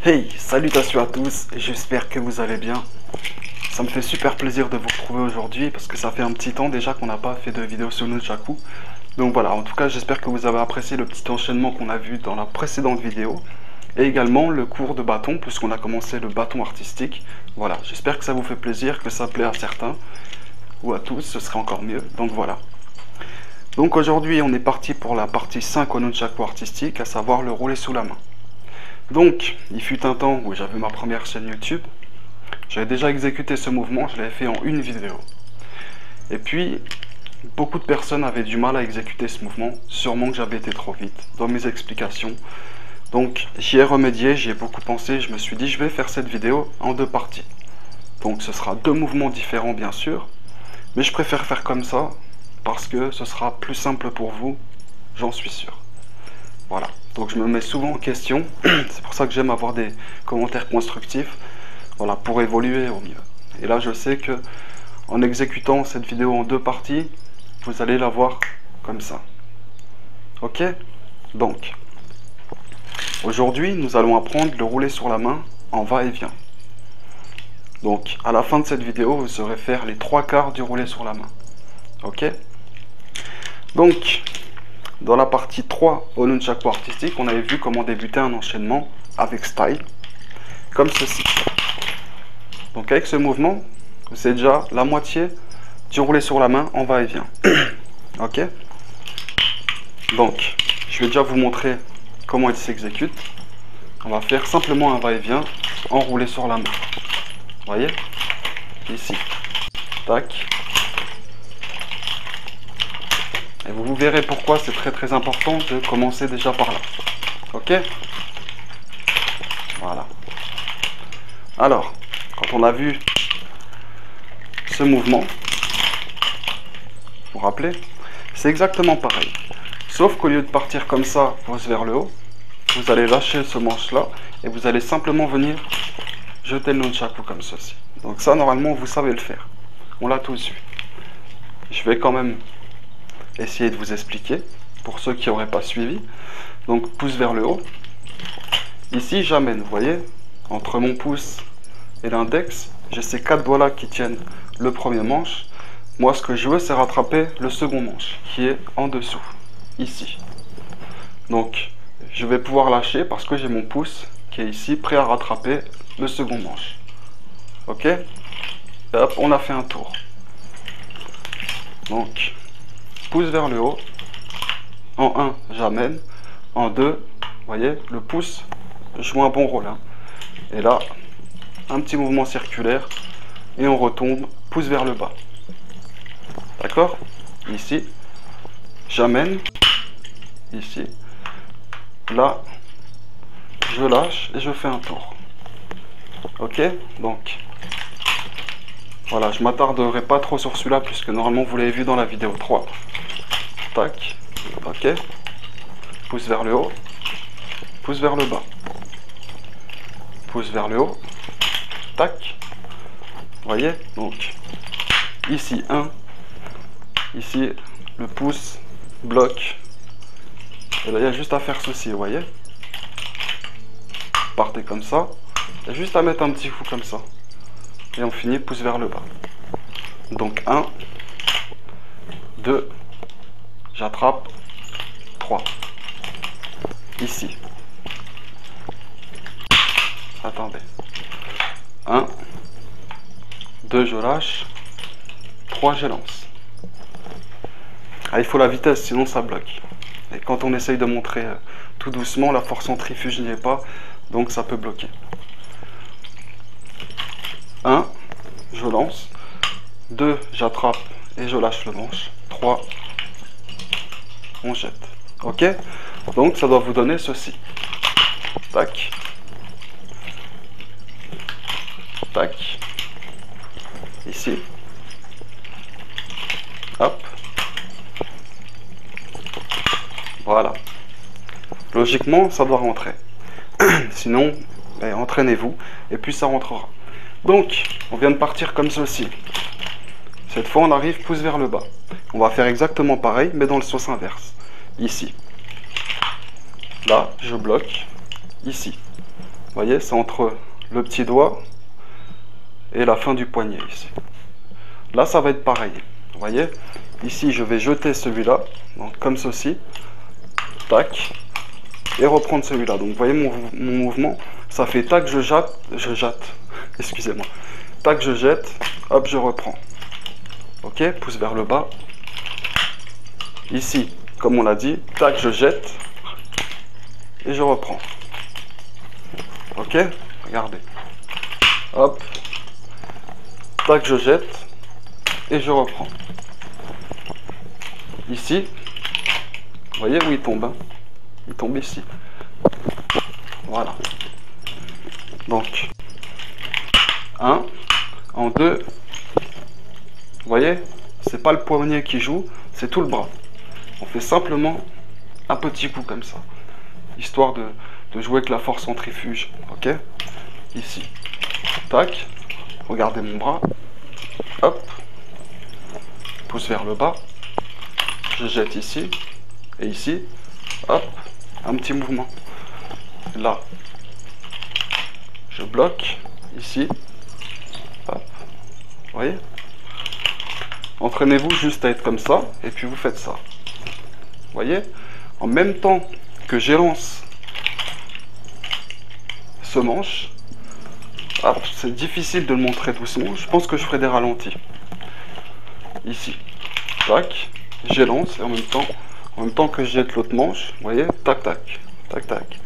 Hey, salutations à tous, j'espère que vous allez bien. Ça me fait super plaisir de vous retrouver aujourd'hui parce que ça fait un petit temps déjà qu'on n'a pas fait de vidéo sur Nunchaku. Donc voilà, en tout cas j'espère que vous avez apprécié le petit enchaînement qu'on a vu dans la précédente vidéo. Et également le cours de bâton, puisqu'on a commencé le bâton artistique. Voilà, j'espère que ça vous fait plaisir, que ça plaît à certains, ou à tous, ce serait encore mieux. Donc voilà. Donc aujourd'hui on est parti pour la partie 5 au Nunchaku artistique, à savoir le rouler sous la main. Donc, il fut un temps où j'avais ma première chaîne YouTube. J'avais déjà exécuté ce mouvement, je l'avais fait en une vidéo. Et puis, beaucoup de personnes avaient du mal à exécuter ce mouvement. Sûrement que j'avais été trop vite dans mes explications. Donc, j'y ai remédié, j'y ai beaucoup pensé. Je me suis dit, je vais faire cette vidéo en deux parties. Donc, ce sera deux mouvements différents, bien sûr. Mais je préfère faire comme ça, parce que ce sera plus simple pour vous, j'en suis sûr. Voilà, donc je me mets souvent en question, c'est pour ça que j'aime avoir des commentaires constructifs, voilà, pour évoluer au mieux. Et là je sais que en exécutant cette vidéo en deux parties, vous allez la voir comme ça. Ok? Donc, aujourd'hui nous allons apprendre le rouler sur la main en va-et-vient. Donc, à la fin de cette vidéo, vous saurez faire les trois quarts du rouler sur la main. Ok? Donc, dans la partie 3 au Nunchaku artistique, on avait vu comment débuter un enchaînement avec style, comme ceci. Donc avec ce mouvement, c'est déjà la moitié du roulé sur la main en va-et-vient. Ok? Donc, je vais déjà vous montrer comment il s'exécute. On va faire simplement un va-et-vient enroulé sur la main. Vous voyez? Ici. Tac. Et vous verrez pourquoi c'est très important de commencer déjà par là. Ok? Voilà. Alors, quand on a vu ce mouvement, vous vous rappelez, c'est exactement pareil. Sauf qu'au lieu de partir comme ça, pouce vers le haut, vous allez lâcher ce manche-là et vous allez simplement venir jeter le nunchaku comme ceci. Donc ça, normalement, vous savez le faire. On l'a tous vu. Je vais quand même essayer de vous expliquer, pour ceux qui n'auraient pas suivi. Donc, pouce vers le haut. Ici, j'amène, vous voyez, entre mon pouce et l'index, j'ai ces quatre doigts-là qui tiennent le premier manche. Moi, ce que je veux, c'est rattraper le second manche, qui est en dessous, ici. Donc, je vais pouvoir lâcher parce que j'ai mon pouce qui est ici, prêt à rattraper le second manche. Ok? Et hop, on a fait un tour. Donc, pouce vers le haut. En 1, j'amène. En 2, vous voyez, le pouce joue un bon rôle. Hein. Et là, un petit mouvement circulaire. Et on retombe, pouce vers le bas. D'accord? Ici, j'amène. Ici. Là, je lâche et je fais un tour. Ok? Donc, voilà, je m'attarderai pas trop sur celui-là puisque normalement vous l'avez vu dans la vidéo 3. Tac. Ok. Pouce vers le haut. Pouce vers le bas. Pouce vers le haut. Tac. Vous voyez? Donc, ici 1. Ici, le pouce bloque. Et là, il y a juste à faire ceci, vous voyez? Partez comme ça. Il y a juste à mettre un petit coup comme ça. Et on finit pouce vers le bas. Donc 1, 2, j'attrape, 3. Ici. Attendez. 1, 2, je lâche, 3, je lance. Ah, il faut la vitesse, sinon ça bloque. Et quand on essaye de montrer tout doucement, la force centrifuge n'y est pas, donc ça peut bloquer. 1, je lance. 2, j'attrape et je lâche le manche. 3, on jette. Ok? Donc ça doit vous donner ceci. Tac. Tac. Ici. Hop. Voilà. Logiquement, ça doit rentrer. Sinon, entraînez-vous et puis ça rentrera. Donc, on vient de partir comme ceci. Cette fois, on arrive pouce vers le bas. On va faire exactement pareil, mais dans le sens inverse. Ici. Là, je bloque. Ici. Vous voyez, c'est entre le petit doigt et la fin du poignet ici. Là, ça va être pareil. Vous voyez, ici, je vais jeter celui-là, donc comme ceci. Tac. Et reprendre celui-là. Donc, vous voyez mon mouvement, ça fait tac, je jette, excusez-moi. Tac, je jette, hop, je reprends. Ok, pouce vers le bas. Ici, comme on l'a dit, tac, je jette et je reprends. Ok, regardez. Hop, tac, je jette et je reprends. Ici, vous voyez où il tombe, hein? Il tombe ici. Voilà. Donc, 1, en 2, vous voyez, c'est pas le poignet qui joue, c'est tout le bras. On fait simplement un petit coup comme ça, histoire de jouer avec la force centrifuge, ok? Ici, tac, regardez mon bras, hop, pouce vers le bas, je jette ici, et ici, hop, un petit mouvement. Là, je bloque, ici, hop, vous voyez? Entraînez-vous juste à être comme ça, et puis vous faites ça. Vous voyez? En même temps que j'élance ce manche, c'est difficile de le montrer doucement, je pense que je ferai des ralentis. Ici, tac, j'élance, et en même temps que je jette l'autre manche, vous voyez? Tac, tac, tac, tac.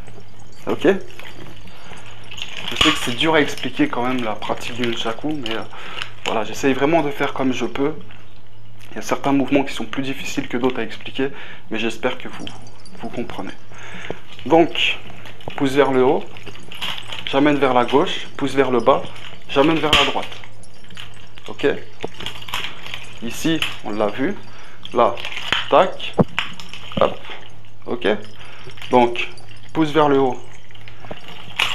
Ok? Je sais que c'est dur à expliquer quand même la pratique du nunchaku, mais voilà, j'essaye vraiment de faire comme je peux. Il y a certains mouvements qui sont plus difficiles que d'autres à expliquer, mais j'espère que vous comprenez. Donc, pouce vers le haut, j'amène vers la gauche, pouce vers le bas, j'amène vers la droite. Ok? Ici, on l'a vu. Là, tac, hop, ok? Donc, pouce vers le haut,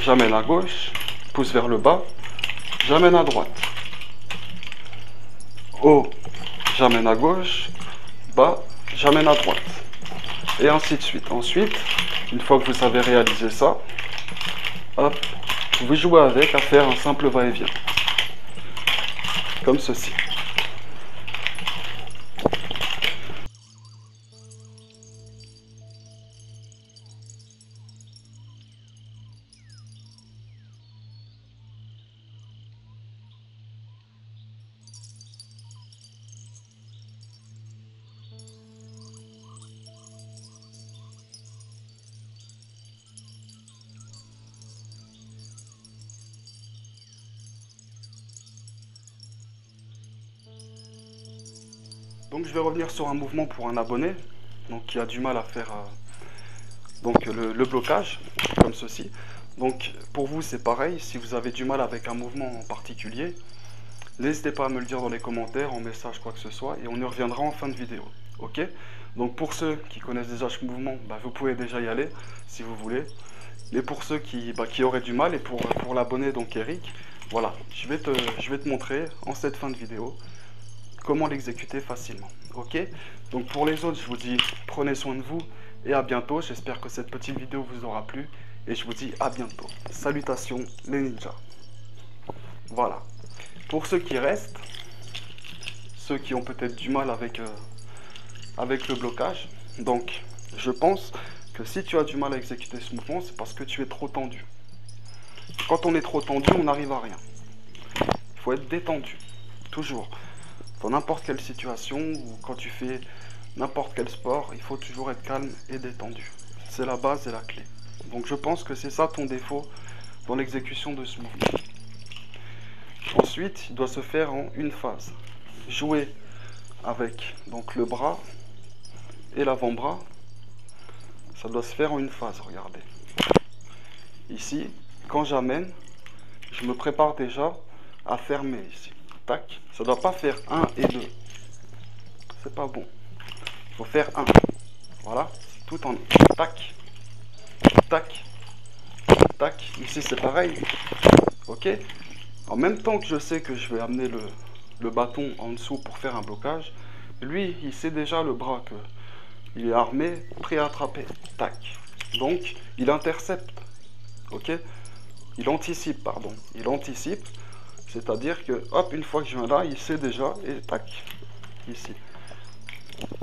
j'amène à gauche, pouce vers le bas, j'amène à droite. Haut, j'amène à gauche, bas, j'amène à droite. Et ainsi de suite. Ensuite, une fois que vous avez réalisé ça, hop, vous pouvez jouer avec à faire un simple va-et-vient. Comme ceci. Donc je vais revenir sur un mouvement pour un abonné donc, qui a du mal à faire le blocage, comme ceci. Donc pour vous c'est pareil, si vous avez du mal avec un mouvement en particulier, n'hésitez pas à me le dire dans les commentaires, en message, quoi que ce soit, et on y reviendra en fin de vidéo. Ok? Donc pour ceux qui connaissent déjà ce mouvement, vous pouvez déjà y aller si vous voulez. Mais pour ceux qui auraient du mal, et pour l'abonné donc Eric, voilà, je vais te montrer en cette fin de vidéo comment l'exécuter facilement. Ok? Donc pour les autres, je vous dis prenez soin de vous et à bientôt. J'espère que cette petite vidéo vous aura plu et je vous dis à bientôt. Salutations les ninjas. Voilà. Pour ceux qui restent, ceux qui ont peut-être du mal avec le blocage, donc je pense que si tu as du mal à exécuter ce mouvement, c'est parce que tu es trop tendu. Quand on est trop tendu, on n'arrive à rien. Il faut être détendu, toujours. Dans n'importe quelle situation ou quand tu fais n'importe quel sport, il faut toujours être calme et détendu. C'est la base et la clé. Donc je pense que c'est ça ton défaut dans l'exécution de ce mouvement. Ensuite, il doit se faire en une phase. Jouer avec donc le bras et l'avant-bras, ça doit se faire en une phase, regardez. Ici, quand j'amène, je me prépare déjà à fermer ici. Tac, ça ne doit pas faire 1 et 2. C'est pas bon. Il faut faire 1. Voilà, tout en tac, tac, tac. Ici c'est pareil. Ok. En même temps que je sais que je vais amener le bâton en dessous pour faire un blocage, lui il sait déjà le bras que il est armé, prêt à attraper. Tac. Donc il intercepte. Ok. il anticipe, pardon. Il anticipe, c'est-à-dire que, hop, une fois que je viens là, il sait déjà, et tac, ici.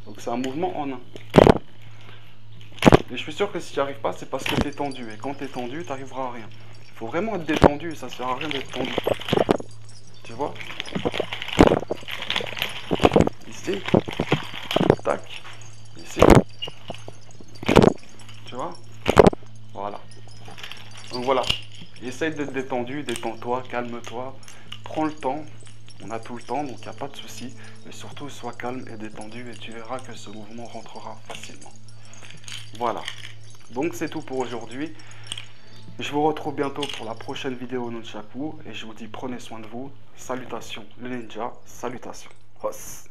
Donc c'est un mouvement en un. Et je suis sûr que si tu n'y arrives pas, c'est parce que tu es tendu. Et quand tu es tendu, tu n'arriveras à rien. Il faut vraiment être détendu, ça ne sert à rien d'être tendu. Tu vois? Ici, tac, ici. Tu vois? Voilà. Donc voilà. Essaye d'être détendu, détends-toi, calme-toi. Prends le temps. On a tout le temps, donc il n'y a pas de souci. Mais surtout, sois calme et détendu et tu verras que ce mouvement rentrera facilement. Voilà. Donc c'est tout pour aujourd'hui. Je vous retrouve bientôt pour la prochaine vidéo Nunchaku et je vous dis prenez soin de vous. Salutations le ninja, salutations. Hos.